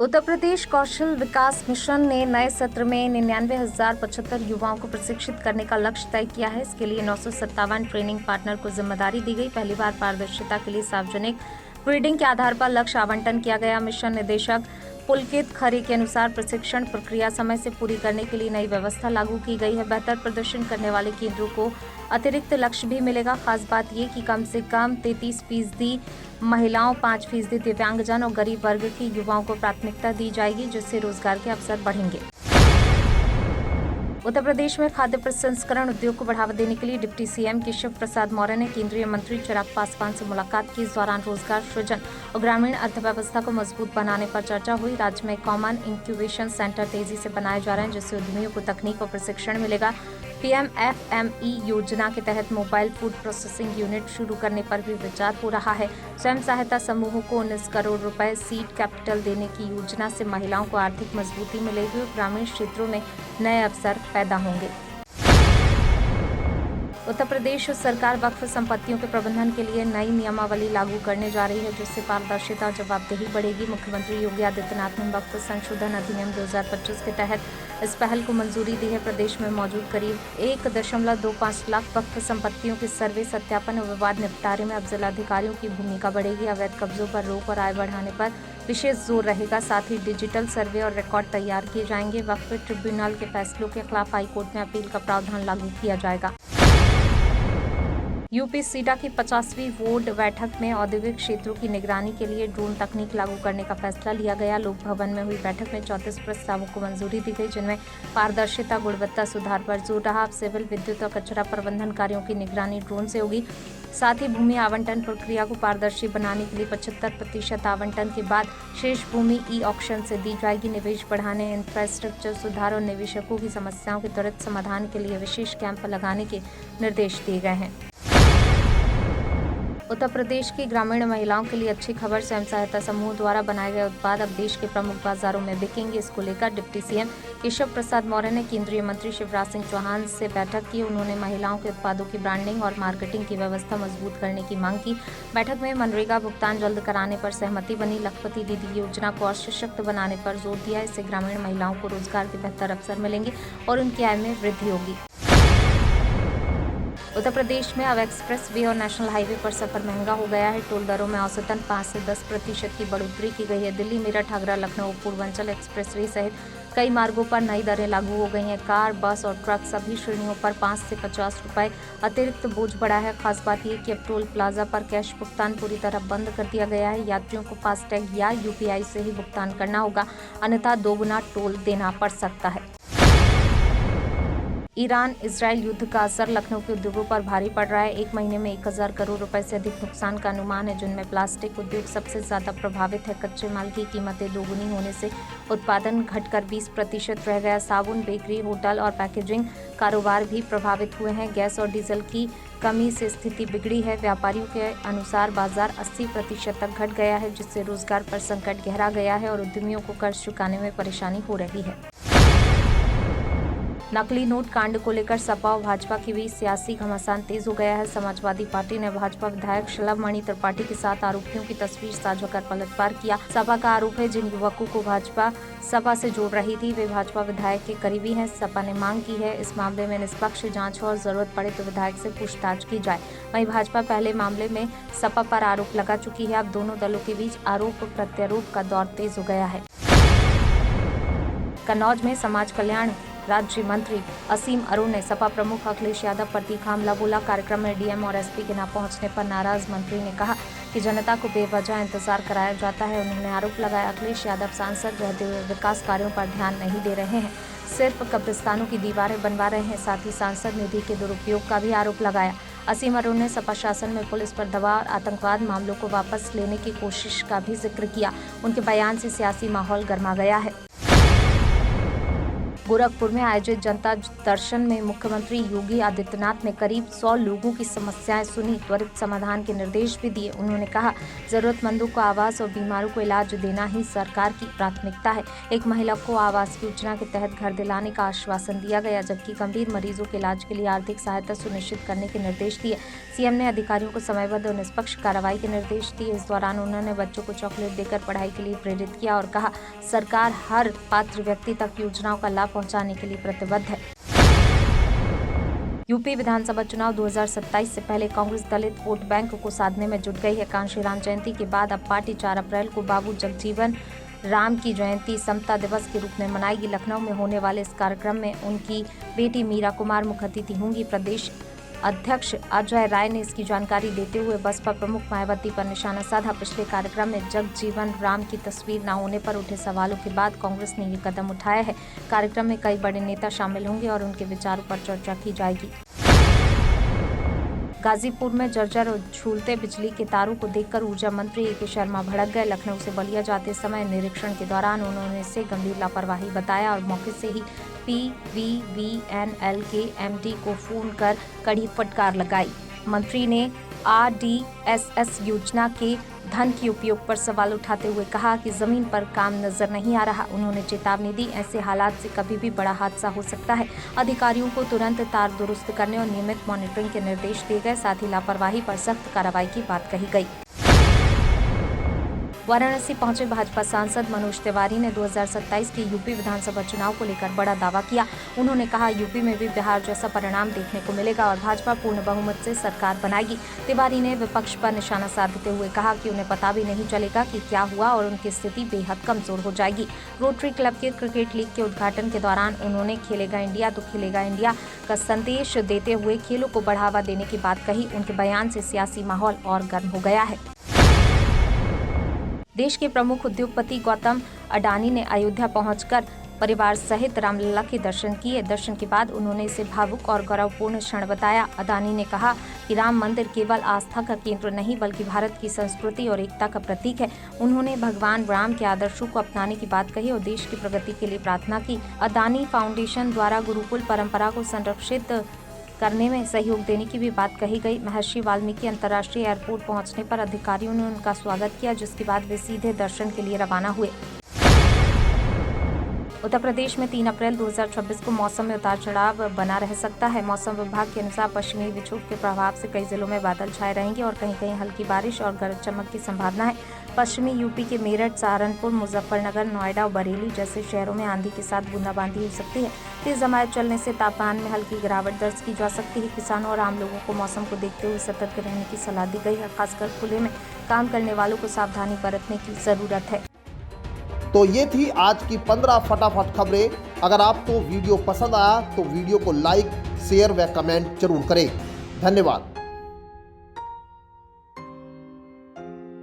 उत्तर प्रदेश कौशल विकास mission ने नए सत्र में 99,075 युवाओं को प्रशिक्षित करने का लक्ष्य तय किया है। इसके लिए 957 ट्रेनिंग पार्टनर को जिम्मेदारी दी गई। पहली बार पारदर्शिता के लिए सार्वजनिक ग्रेडिंग के आधार पर लक्ष्य आवंटन किया गया। मिशन निदेशक पुलकित खरे के अनुसार प्रशिक्षण प्रक्रिया समय से पूरी करने के लिए नई व्यवस्था लागू की गई है। बेहतर प्रदर्शन करने वाले केंद्रों को अतिरिक्त लक्ष्य भी मिलेगा। खास बात ये कि कम से कम 33% महिलाओं, 5% दिव्यांगजन और गरीब वर्ग के युवाओं को प्राथमिकता दी जाएगी, जिससे रोजगार के अवसर बढ़ेंगे। उत्तर प्रदेश में खाद्य प्रसंस्करण उद्योग को बढ़ावा देने के लिए डिप्टी सीएम केशव प्रसाद मौर्य ने केंद्रीय मंत्री चिराग पासवान से मुलाकात की। इस दौरान रोजगार सृजन और ग्रामीण अर्थव्यवस्था को मजबूत बनाने पर चर्चा हुई। राज्य में कॉमन इंक्यूबेशन सेंटर तेजी से बनाए जा रहे हैं, जिससे उद्यमियों को तकनीक और प्रशिक्षण मिलेगा। पीएमएफएमई योजना के तहत मोबाइल फूड प्रोसेसिंग यूनिट शुरू करने पर भी विचार हो रहा है। स्वयं सहायता समूहों को 19 करोड़ रुपए सीड कैपिटल देने की योजना से महिलाओं को आर्थिक मजबूती मिलेगी और ग्रामीण क्षेत्रों में नए अवसर पैदा होंगे। उत्तर प्रदेश सरकार वक्फ संपत्तियों के प्रबंधन के लिए नई नियमावली लागू करने जा रही है, जिससे पारदर्शिता और जवाबदेही बढ़ेगी। मुख्यमंत्री योगी आदित्यनाथ ने वक्फ संशोधन अधिनियम 2025 के तहत इस पहल को मंजूरी दी है। प्रदेश में मौजूद करीब 1.25 लाख वक्फ संपत्तियों के सर्वे, सत्यापन और विवाद निपटारे में अब जिलाधिकारियों की भूमिका बढ़ेगी। अवैध कब्जों पर रोक और आय बढ़ाने पर विशेष जोर रहेगा। साथ ही डिजिटल सर्वे और रिकॉर्ड तैयार किए जाएंगे। वक्फ ट्रिब्यूनल के फैसलों के खिलाफ हाईकोर्ट में अपील का प्रावधान लागू किया जाएगा। यूपी सीडा की 50वीं बोर्ड बैठक में औद्योगिक क्षेत्रों की निगरानी के लिए ड्रोन तकनीक लागू करने का फैसला लिया गया। लोक भवन में हुई बैठक में 34 प्रस्तावों को मंजूरी दी गई, जिनमें पारदर्शिता, गुणवत्ता सुधार पर जोर रहा। अब सिविल, विद्युत और कचरा प्रबंधन कार्यों की निगरानी ड्रोन से होगी। साथ ही भूमि आवंटन प्रक्रिया को पारदर्शी बनाने के लिए 75% आवंटन के बाद शेष भूमि ई ऑक्शन से दी जाएगी। निवेश बढ़ाने, इंफ्रास्ट्रक्चर सुधार और निवेशकों की समस्याओं के त्वरित समाधान के लिए विशेष कैंप लगाने के निर्देश दिए गए हैं। उत्तर प्रदेश की ग्रामीण महिलाओं के लिए अच्छी खबर, स्वयं सहायता समूह द्वारा बनाए गए उत्पाद अब देश के प्रमुख बाजारों में बिकेंगे। इसको लेकर डिप्टी सीएम केशव प्रसाद मौर्य ने केंद्रीय मंत्री शिवराज सिंह चौहान से बैठक की। उन्होंने महिलाओं के उत्पादों की ब्रांडिंग और मार्केटिंग की व्यवस्था मजबूत करने की मांग की। बैठक में मनरेगा भुगतान जल्द कराने पर सहमति बनी। लखपति दीदी योजना को और सशक्त बनाने पर जोर दिया। इससे ग्रामीण महिलाओं को रोजगार के बेहतर अवसर मिलेंगे और उनकी आय में वृद्धि होगी। उत्तर प्रदेश में अब एक्सप्रेस वे और नेशनल हाईवे पर सफर महंगा हो गया है। टोल दरों में औसतन 5 से 10% की बढ़ोतरी की गई है। दिल्ली, मेरठ, आगरा, लखनऊ, पूर्वांचल एक्सप्रेसवे सहित कई मार्गों पर नई दरें लागू हो गई हैं। कार, बस और ट्रक सभी श्रेणियों पर 5 से 50 रुपए अतिरिक्त बोझ बढ़ा है। खास बात यह कि अब टोल प्लाजा पर कैश भुगतान पूरी तरह बंद कर दिया गया है। यात्रियों को फास्टैग या यूपीआई से ही भुगतान करना होगा, अन्यथा दोगुना टोल देना पड़ सकता है। ईरान इजरायल युद्ध का असर लखनऊ के उद्योगों पर भारी पड़ रहा है। एक महीने में 1000 करोड़ रुपए से अधिक नुकसान का अनुमान है, जिनमें प्लास्टिक उद्योग सबसे ज्यादा प्रभावित है। कच्चे माल की कीमतें दोगुनी होने से उत्पादन घटकर 20% रह गया। साबुन, बेकरी, होटल और पैकेजिंग कारोबार भी प्रभावित हुए हैं। गैस और डीजल की कमी से स्थिति बिगड़ी है। व्यापारियों के अनुसार बाजार 80% तक घट गया है, जिससे रोजगार पर संकट गहरा गया है और उद्यमियों को कर्ज चुकाने में परेशानी हो रही है। नकली नोट कांड को लेकर सपा और भाजपा के बीच सियासी घमासान तेज हो गया है। समाजवादी पार्टी ने भाजपा विधायक शलभमणि त्रिपाठी के साथ आरोपियों की तस्वीर साझा कर पलटवार किया। सपा का आरोप है जिन युवकों को भाजपा सपा से जोड़ रही थी वे भाजपा विधायक के करीबी हैं। सपा ने मांग की है इस मामले में निष्पक्ष जांच हो और जरूरत पड़े तो विधायक से पूछताछ की जाए। वहीं भाजपा पहले मामले में सपा पर आरोप लगा चुकी है। अब दोनों दलों के बीच आरोप प्रत्यारोप का दौर तेज हो गया है। कन्नौज में समाज कल्याण राज्य मंत्री असीम अरुण ने सपा प्रमुख अखिलेश यादव पर तीखा हमला बोला। कार्यक्रम में डीएम और एसपी के न पहुंचने पर नाराज मंत्री ने कहा कि जनता को बेवजह इंतजार कराया जाता है। उन्होंने आरोप लगाया अखिलेश यादव सांसद रहते हुए विकास कार्यों पर ध्यान नहीं दे रहे हैं, सिर्फ कब्रिस्तानों की दीवारें बनवा रहे हैं। साथ ही सांसद निधि के दुरुपयोग का भी आरोप लगाया। असीम अरुण ने सपा शासन में पुलिस पर दबाव और आतंकवाद मामलों को वापस लेने की कोशिश का भी जिक्र किया। उनके बयान से सियासी माहौल गर्मा गया है। गोरखपुर में आयोजित जनता दर्शन में मुख्यमंत्री योगी आदित्यनाथ ने करीब 100 लोगों की समस्याएं सुनी, त्वरित समाधान के निर्देश भी दिए। उन्होंने कहा, जरूरतमंदों को आवास और बीमारों को इलाज देना ही सरकार की प्राथमिकता है। एक महिला को आवास योजना के तहत घर दिलाने का आश्वासन दिया गया, जबकि गंभीर मरीजों के इलाज के लिए आर्थिक सहायता सुनिश्चित करने के निर्देश दिए। सीएम ने अधिकारियों को समयबद्ध और निष्पक्ष कार्रवाई के निर्देश दिए। इस दौरान उन्होंने बच्चों को चॉकलेट देकर पढ़ाई के लिए प्रेरित किया और कहा, सरकार हर पात्र व्यक्ति तक योजनाओं का लाभ पहुंचाने के लिए प्रतिबद्ध है। यूपी विधानसभा चुनाव 2027 से पहले कांग्रेस दलित वोट बैंक को साधने में जुट गई है। कांशी राम जयंती के बाद अब पार्टी 4 अप्रैल को बाबू जगजीवन राम की जयंती समता दिवस के रूप में मनाएगी। लखनऊ में होने वाले इस कार्यक्रम में उनकी बेटी मीरा कुमार मुख्य अतिथि होंगी। प्रदेश अध्यक्ष अजय राय ने इसकी जानकारी देते हुए बसपा प्रमुख मायावती पर निशाना साधा। पिछले कार्यक्रम में जगजीवन राम की तस्वीर न होने पर उठे सवालों के बाद कांग्रेस ने ये कदम उठाया है। कार्यक्रम में कई बड़े नेता शामिल होंगे और उनके विचारों पर चर्चा की जाएगी। गाजीपुर में जर्जर और झूलते बिजली के तारों को देखकर ऊर्जा मंत्री ए.के. शर्मा भड़क गए। लखनऊ से बलिया जाते समय निरीक्षण के दौरान उन्होंने इसे गंभीर लापरवाही बताया और मौके से ही PVVNL के MD को फोन कर कड़ी फटकार लगाई। मंत्री ने RDSS योजना के धन के उपयोग पर सवाल उठाते हुए कहा कि जमीन पर काम नजर नहीं आ रहा। उन्होंने चेतावनी दी, ऐसे हालात से कभी भी बड़ा हादसा हो सकता है। अधिकारियों को तुरंत तार दुरुस्त करने और नियमित मॉनिटरिंग के निर्देश दिए गए। साथ ही लापरवाही पर सख्त कार्रवाई की बात कही गई। वाराणसी पहुंचे भाजपा सांसद मनोज तिवारी ने 2027 के यूपी विधानसभा चुनाव को लेकर बड़ा दावा किया। उन्होंने कहा, यूपी में भी बिहार जैसा परिणाम देखने को मिलेगा और भाजपा पूर्ण बहुमत से सरकार बनाएगी। तिवारी ने विपक्ष पर निशाना साधते हुए कहा कि उन्हें पता भी नहीं चलेगा कि क्या हुआ और उनकी स्थिति बेहद कमजोर हो जाएगी। रोटरी क्लब के क्रिकेट लीग के उद्घाटन के दौरान उन्होंने खेलेगा इंडिया तो खेलेगा इंडिया का संदेश देते हुए खेलों को बढ़ावा देने की बात कही। उनके बयान से सियासी माहौल और गर्म हो गया है। देश के प्रमुख उद्योगपति गौतम अडानी ने अयोध्या पहुंचकर परिवार सहित रामलला के दर्शन किए। दर्शन के बाद उन्होंने इसे भावुक और गौरवपूर्ण क्षण बताया। अडानी ने कहा कि राम मंदिर केवल आस्था का केंद्र नहीं बल्कि भारत की संस्कृति और एकता का प्रतीक है। उन्होंने भगवान राम के आदर्शों को अपनाने की बात कही और देश की प्रगति के लिए प्रार्थना की। अडानी फाउंडेशन द्वारा गुरुकुल परंपरा को संरक्षित करने में सहयोग देने की भी बात कही गई। महर्षि वाल्मीकि अंतर्राष्ट्रीय एयरपोर्ट पहुंचने पर अधिकारियों ने उनका स्वागत किया, जिसके बाद वे सीधे दर्शन के लिए रवाना हुए। उत्तर प्रदेश में 3 अप्रैल 2026 को मौसम में उतार चढ़ाव बना रह सकता है। मौसम विभाग के अनुसार पश्चिमी विक्षोभ के प्रभाव से कई जिलों में बादल छाए रहेंगे और कहीं-कहीं हल्की बारिश और गरज चमक की संभावना है। पश्चिमी यूपी के मेरठ, सहारनपुर, मुजफ्फरनगर, नोएडा और बरेली जैसे शहरों में आंधी के साथ बूंदाबांदी हो सकती है। तेज हवाएं चलने से तापमान में हल्की गिरावट दर्ज की जा सकती है। किसानों और आम लोगों को मौसम को देखते हुए सतर्क रहने की सलाह दी गई है। खासकर खुले में काम करने वालों को सावधानी बरतने की जरूरत है। तो ये थी आज की 15 फटाफट खबरें। अगर आपको वीडियो पसंद आया तो वीडियो को लाइक, शेयर व कमेंट जरूर करें। धन्यवाद।